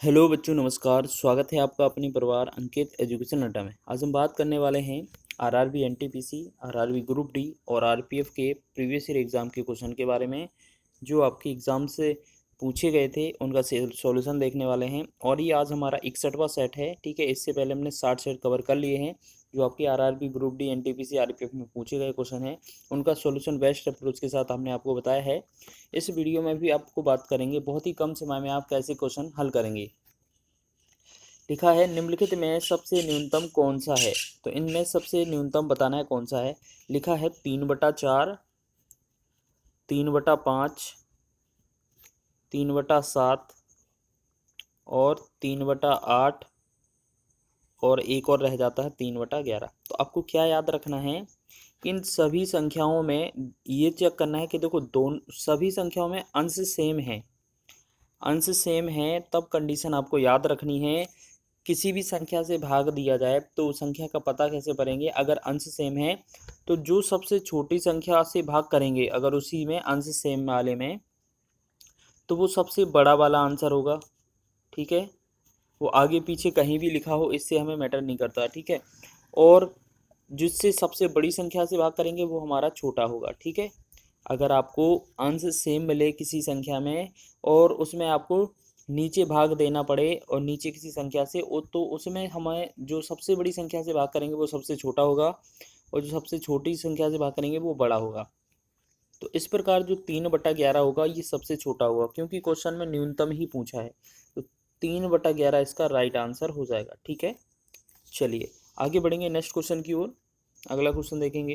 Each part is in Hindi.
हेलो बच्चों, नमस्कार। स्वागत है आपका अपने परिवार अंकित एजुकेशन अड्डा में। आज हम बात करने वाले हैं RRB NTPC, RRB group D और आरपीएफ के प्रीवियस ईयर एग्ज़ाम के क्वेश्चन के बारे में जो आपके एग्ज़ाम से पूछे गए थे उनका सॉल्यूशन देखने वाले हैं। और ये आज हमारा 61वां सेट है, ठीक है। इससे पहले हमने 60 सेट कवर कर लिए हैं जो आपकी RRB group D NTPC RPF में पूछे गए क्वेश्चन हैं। उनका सॉल्यूशन बेस्ट अप्रोच के साथ हमने आपको बताया है। इस वीडियो में भी आपको बात करेंगे बहुत ही कम समय में आप कैसे क्वेश्चन हल करेंगे। लिखा है निम्नलिखित में सबसे न्यूनतम कौन सा है। तो इनमें सबसे न्यूनतम बताना है कौन सा है। लिखा है 3/4, 3/5, 3/7 और 3/8 और एक और रह जाता है 3/11। तो आपको क्या याद रखना है, इन सभी संख्याओं में ये चेक करना है कि देखो दोनों सभी संख्याओं में अंश सेम है। अंश सेम है तब कंडीशन आपको याद रखनी है। किसी भी संख्या से भाग दिया जाए तो संख्या का पता कैसे करेंगे। अगर अंश सेम है तो जो सबसे छोटी संख्या से भाग करेंगे अगर उसी में अंश सेम वाले में, तो वो सबसे बड़ा वाला आंसर होगा, ठीक है। वो आगे पीछे कहीं भी लिखा हो इससे हमें मैटर नहीं करता, ठीक है। और जिससे सबसे बड़ी संख्या से भाग करेंगे वो हमारा छोटा होगा, ठीक है। अगर आपको अंश सेम मिले किसी संख्या में और उसमें आपको नीचे भाग देना पड़े और नीचे किसी संख्या से तो उसमें हमें जो सबसे बड़ी संख्या से भाग करेंगे वो सबसे छोटा होगा और जो सबसे छोटी संख्या से भाग करेंगे वो बड़ा होगा। तो इस प्रकार जो 3/11 होगा ये सबसे छोटा होगा क्योंकि क्वेश्चन में न्यूनतम ही पूछा है। तो 3/11 इसका राइट आंसर हो जाएगा, ठीक है। चलिए आगे बढ़ेंगे नेक्स्ट क्वेश्चन की ओर। अगला क्वेश्चन देखेंगे,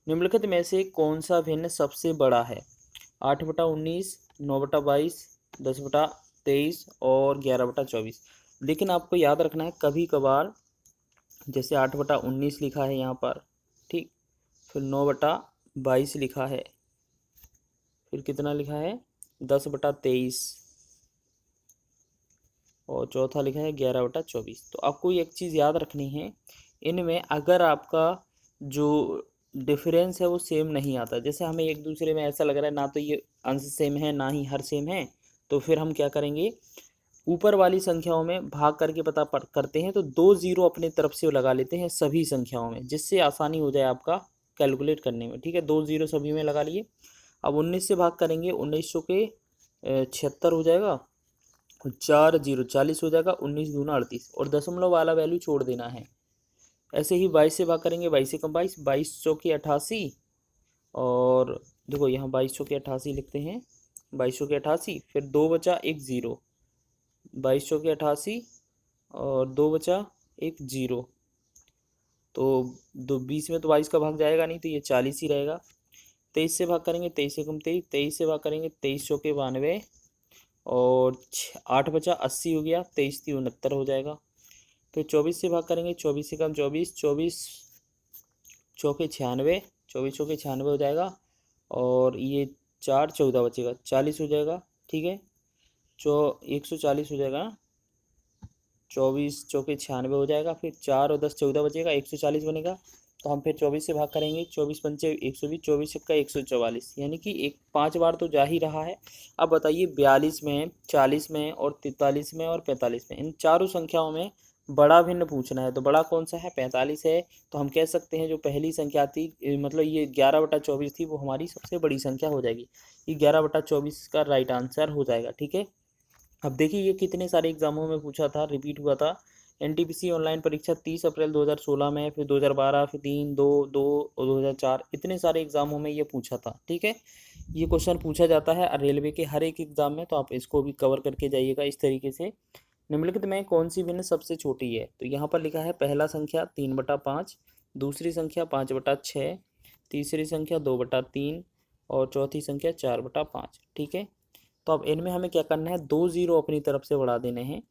निम्नलिखित में से कौन सा भिन्न सबसे बड़ा है। 8/19, 9/22, 10/23 और 11/24। लेकिन आपको याद रखना है कभी कभार जैसे 8/19 लिखा है यहाँ पर, ठीक। फिर 9/22 लिखा है, फिर कितना लिखा है 10/23 और चौथा लिखा है 11/24। तो आपको एक चीज़ याद रखनी है, इनमें अगर आपका जो डिफरेंस है वो सेम नहीं आता, जैसे हमें एक दूसरे में ऐसा लग रहा है ना तो ये अंश सेम है ना ही हर सेम है, तो फिर हम क्या करेंगे, ऊपर वाली संख्याओं में भाग करके करते हैं तो 2 जीरो अपने तरफ से लगा लेते हैं सभी संख्याओं में, जिससे आसानी हो जाए आपका कैलकुलेट करने में, ठीक है। 2 जीरो सभी में लगा लिए। अब 19 से भाग करेंगे, 1900 के 76 हो जाएगा, 4 जीरो 40 हो जाएगा, 19 दूना 38 और दशमलव वाला वैल्यू छोड़ देना है। ऐसे ही 22 से भाग करेंगे, 22 से कम 22, 22 88 और देखो यहाँ 22 लिखते हैं, 22 फिर 2 बचा 1 जीरो, 22 और 2 बचा 1 जीरो। तो दो 20 में तो 22 का भाग जाएगा नहीं तो ये 40 ही रहेगा। 23 से भाग करेंगे, 23 से कम 23, 23 से भाग करेंगे 23 और 8 बचा 80 हो गया, 23 3 69 हो जाएगा। फिर 24 से भाग करेंगे, 24 से कम 24, 24 चौके 96, 24 चौके 96 हो जाएगा और ये 4 14 बचेगा, 40 हो जाएगा, ठीक है। 140 हो जाएगा, 24 चौके 96 हो जाएगा। फिर 4 और 10 14 बचेगा, 140 बनेगा। तो हम फिर 24 से भाग करेंगे, 24 पंचे 120, 24 छक्का 144, यानी कि एक 5 बार तो जा ही रहा है। अब बताइए 42 में, 40 में और 43 में और 45 में, इन चारों संख्याओं में बड़ा भिन्न पूछना है। तो बड़ा कौन सा है, 45 है। तो हम कह सकते हैं जो पहली संख्या थी मतलब ये 11/24 थी वो हमारी सबसे बड़ी संख्या हो जाएगी। ये 11/24 का राइट आंसर हो जाएगा, ठीक है। अब देखिए ये कितने सारे एग्जामों में पूछा था, रिपीट हुआ था। एनटीपीसी ऑनलाइन परीक्षा 30 अप्रैल 2016 में, फिर 2012, फिर 3, 2, 2 और 2004, इतने सारे एग्जामों में ये पूछा था, ठीक है। ये क्वेश्चन पूछा जाता है रेलवे के हर एक एग्जाम में, तो आप इसको भी कवर करके जाइएगा इस तरीके से। निम्नलिखित में कौन सी भिन्न सबसे छोटी है। तो यहाँ पर लिखा है पहला संख्या 3/5, दूसरी संख्या 5/6, तीसरी संख्या 2/3 और चौथी संख्या 4/5, ठीक है। तो अब इनमें हमें क्या करना है, 2 जीरो अपनी तरफ से बढ़ा देने हैं।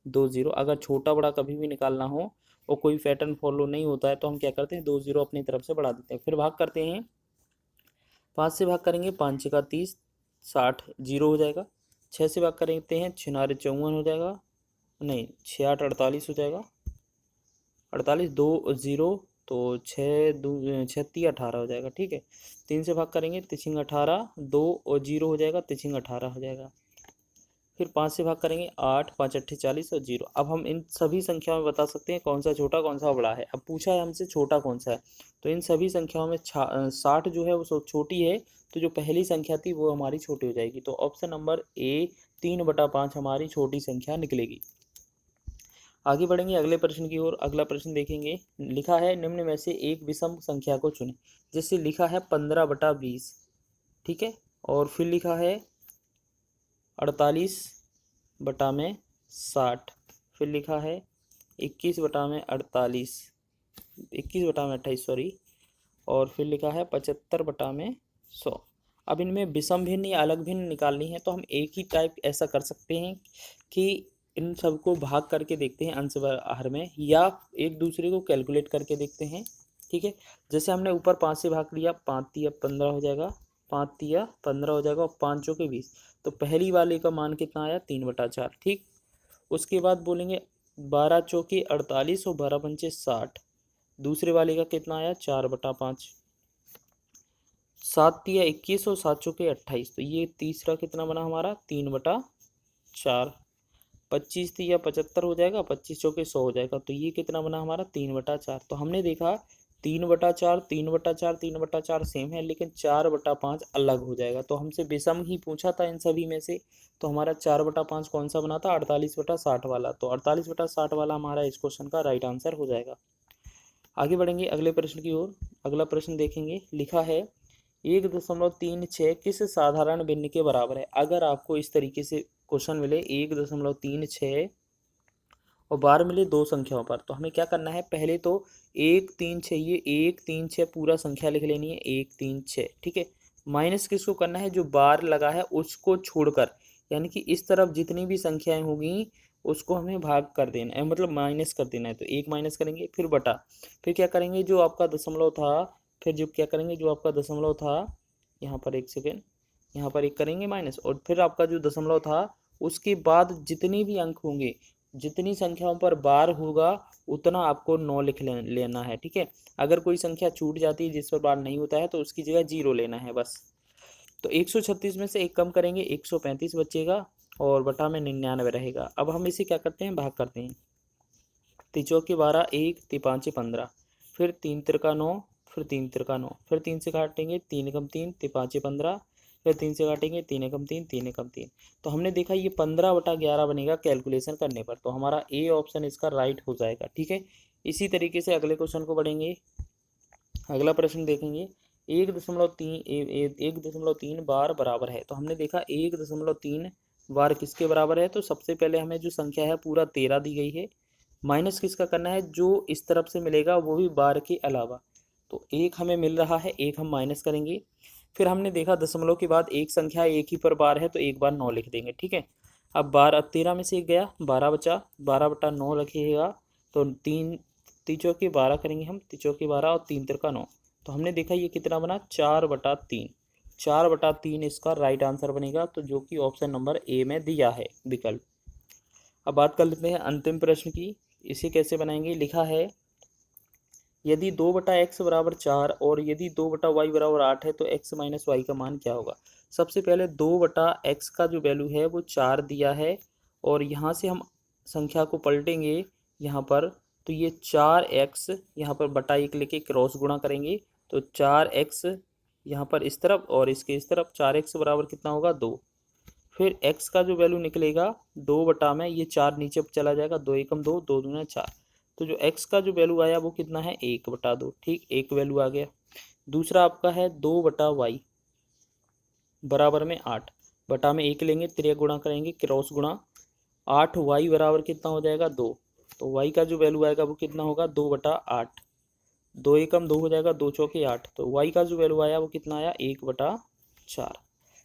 2 जीरो अगर छोटा बड़ा कभी भी निकालना हो और कोई पैटर्न फॉलो नहीं होता है तो हम क्या करते हैं, 2 जीरो अपनी तरफ से बढ़ा देते हैं। फिर भाग करते हैं, 5 से भाग करेंगे, 5 6 30, 60 जीरो हो जाएगा। 6 से भाग करते हैं, 6 9 54 हो जाएगा, नहीं 6 8 48 हो जाएगा, 48 2 जीरो, तो 6 6 3 18 हो जाएगा, ठीक है। 3 से भाग करेंगे, 3 18, 2 और जीरो हो जाएगा, 3 18 हो जाएगा। फिर 5 से भाग करेंगे 8, 5 अट्ठे 40 और 0। अब हम इन सभी संख्याओं में बता सकते हैं कौन सा छोटा कौन सा बड़ा है। अब पूछा है हमसे छोटा कौन सा है, तो इन सभी संख्याओं में 60 जो है वो छोटी है, तो जो पहली संख्या थी वो हमारी छोटी हो जाएगी। तो ऑप्शन नंबर ए 3/5 हमारी छोटी संख्या निकलेगी। आगे बढ़ेंगे अगले प्रश्न की ओर। अगला प्रश्न देखेंगे, लिखा है निम्न में से एक विषम संख्या को चुनें। जैसे लिखा है 15/20, ठीक है, और फिर लिखा है 48/60, फिर लिखा है 21/48, 21/28 सॉरी, और फिर लिखा है 75/100। अब इनमें विषम भिन्न या अलग भिन्न निकालनी है, तो हम एक ही टाइप ऐसा कर सकते हैं कि इन सबको भाग करके देखते हैं अंश हर में, या एक दूसरे को कैलकुलेट करके देखते हैं, ठीक है। जैसे हमने ऊपर 5 से भाग लिया, 5 तिया 15 हो जाएगा, 5 तिया 15 हो जाएगा और 5 चौके 20, तो पहली वाले का मान कितना आया 3/4, ठीक। उसके बाद बोलेंगे 12 चौके 48 और 12 पंचे 60, दूसरे वाले का कितना आया 4/5, 7 तिया 21 और 7 चौके 28, तो ये तीसरा कितना बना हमारा 3/4, 25 तिया 75 हो जाएगा, 25 चौके 100 हो जाएगा, तो ये कितना बना हमारा 3/4। तो हमने देखा 3/4 3/4 3/4 सेम है, लेकिन 4/5 अलग हो जाएगा। तो हमसे विषम ही पूछा था इन सभी में से, तो हमारा 4/5 कौन सा बना था 48/60 वाला, तो 48/60 वाला हमारा इस क्वेश्चन का राइट आंसर हो जाएगा। आगे बढ़ेंगे अगले प्रश्न की ओर। अगला प्रश्न देखेंगे, लिखा है 1.36 किस साधारण भिन्न के बराबर है। अगर आपको इस तरीके से क्वेश्चन मिले 1.36 और बार मिले दो संख्याओं पर, तो हमें क्या करना है, पहले तो 1 3 6, ये 1 3 6 पूरा संख्या लिख लेनी है 1 3 6, ठीक है। माइनस किसको करना है, जो बार लगा है उसको छोड़कर, यानी कि इस तरफ जितनी भी संख्याएं होगी उसको हमें भाग कर देना है, मतलब माइनस कर देना है। तो 1 माइनस करेंगे, फिर बटा, फिर क्या करेंगे जो आपका दशमलव था, फिर जो क्या करेंगे जो आपका दशमलव था, यहाँ पर एक सेकेंड, यहाँ पर एक करेंगे माइनस, और फिर आपका जो दशमलव था उसके बाद जितने भी अंक होंगे, जितनी संख्याओं पर बार होगा उतना आपको 9 लिख लेना है, ठीक है। अगर कोई संख्या छूट जाती है जिस पर बार नहीं होता है तो उसकी जगह 0 लेना है बस। तो 136 में से एक कम करेंगे 135 बचेगा और बटा में 99 रहेगा। अब हम इसे क्या करते हैं, भाग करते हैं। 3 चौके 12, 1 3 5 15, फिर 3 तिरका 9, फिर 3 तिरका 9, फिर 3 से काटेंगे 3 एकम 3 3 5 15, फिर 3 से काटेंगे 3 एकम 3 3 एकम 3। तो हमने देखा ये 15/11 बनेगा कैलकुलेशन करने पर, तो हमारा ए ऑप्शन इसका राइट हो जाएगा, ठीक है। इसी तरीके से अगले क्वेश्चन को बढ़ेंगे। अगला प्रश्न देखेंगे, 1.3 बार बराबर है। तो हमने देखा 1.3 बार किसके बराबर है, तो सबसे पहले हमें जो संख्या है पूरा 13 दी गई है, माइनस किसका करना है, जो इस तरफ से मिलेगा वो भी बार के अलावा, तो एक हमें मिल रहा है, एक हम माइनस करेंगे। फिर हमने देखा दशमलव के बाद एक संख्या एक ही पर बार है तो एक बार 9 लिख देंगे, ठीक है। अब 13 में से एक गया, 12 बचा, 12/9 रखिएगा, तो 3 तीचों के 12 करेंगे हम, तीचों के 12 और 3 तिरका 9, तो हमने देखा ये कितना बना 4/3, 4/3 इसका राइट आंसर बनेगा, तो जो कि ऑप्शन नंबर ए में दिया है विकल्प। अब बात कर लेते हैं अंतिम प्रश्न की, इसे कैसे बनाएंगे। लिखा है यदि 2/x बराबर 4 और यदि 2/y बराबर 8 है तो x माइनस वाई का मान क्या होगा। सबसे पहले 2/x का जो वैल्यू है वो 4 दिया है, और यहाँ से हम संख्या को पलटेंगे यहाँ पर, तो ये 4x यहाँ पर बटा 1 लेके क्रॉस गुणा करेंगे, तो 4x यहाँ पर इस तरफ और इसके इस तरफ, 4x बराबर कितना होगा 2। फिर x का जो वैल्यू निकलेगा 2 बटा में, ये 4 नीचे चला जाएगा, 2 एकम 2, 2 दूना 4, तो जो x का जो वैल्यू आया वो कितना है 1/2, ठीक, एक वैल्यू आ गया। दूसरा आपका है 2/y बराबर में 8, बटा में 1 लेंगे, त्रिया गुणा करेंगे क्रॉस गुणा, 8y बराबर कितना हो जाएगा 2, तो y का जो वैल्यू आएगा वो कितना होगा 2/8, 2 एकम 2 हो जाएगा, 2 चौके 8, तो y का जो वैल्यू आया वो कितना आया 1/4।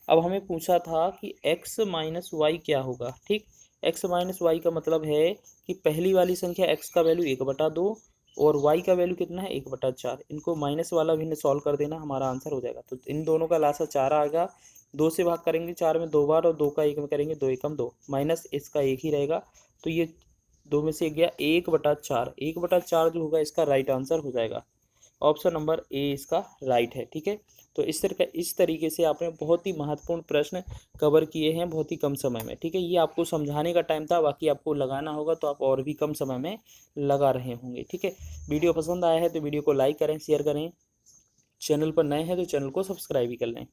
अब हमें पूछा था कि x माइनस वाई क्या होगा, ठीक। x माइनस वाई का मतलब है कि पहली वाली संख्या x का वैल्यू 1/2 और y का वैल्यू कितना है 1/4, इनको माइनस वाला भिन्न सॉल्व कर देना, हमारा आंसर हो जाएगा। तो इन दोनों का लासा 4 आएगा, 2 से भाग करेंगे 4 में 2 बार और 2 का 1 में करेंगे 2 एकम 2, माइनस इसका 1 ही रहेगा, तो ये 2 में से 1 गया 1/4, 1/4 जो होगा इसका राइट आंसर हो जाएगा। ऑप्शन नंबर ए इसका राइट है, ठीक है। तो इस तरीके से आपने बहुत ही महत्वपूर्ण प्रश्न कवर किए हैं बहुत ही कम समय में। ठीक है, ये आपको समझाने का टाइम था, बाकी आपको लगाना होगा तो आप और भी कम समय में लगा रहे होंगे। ठीक है, वीडियो पसंद आया है तो वीडियो को लाइक करें, शेयर करें, चैनल पर नए हैं तो चैनल को सब्सक्राइब भी कर लें।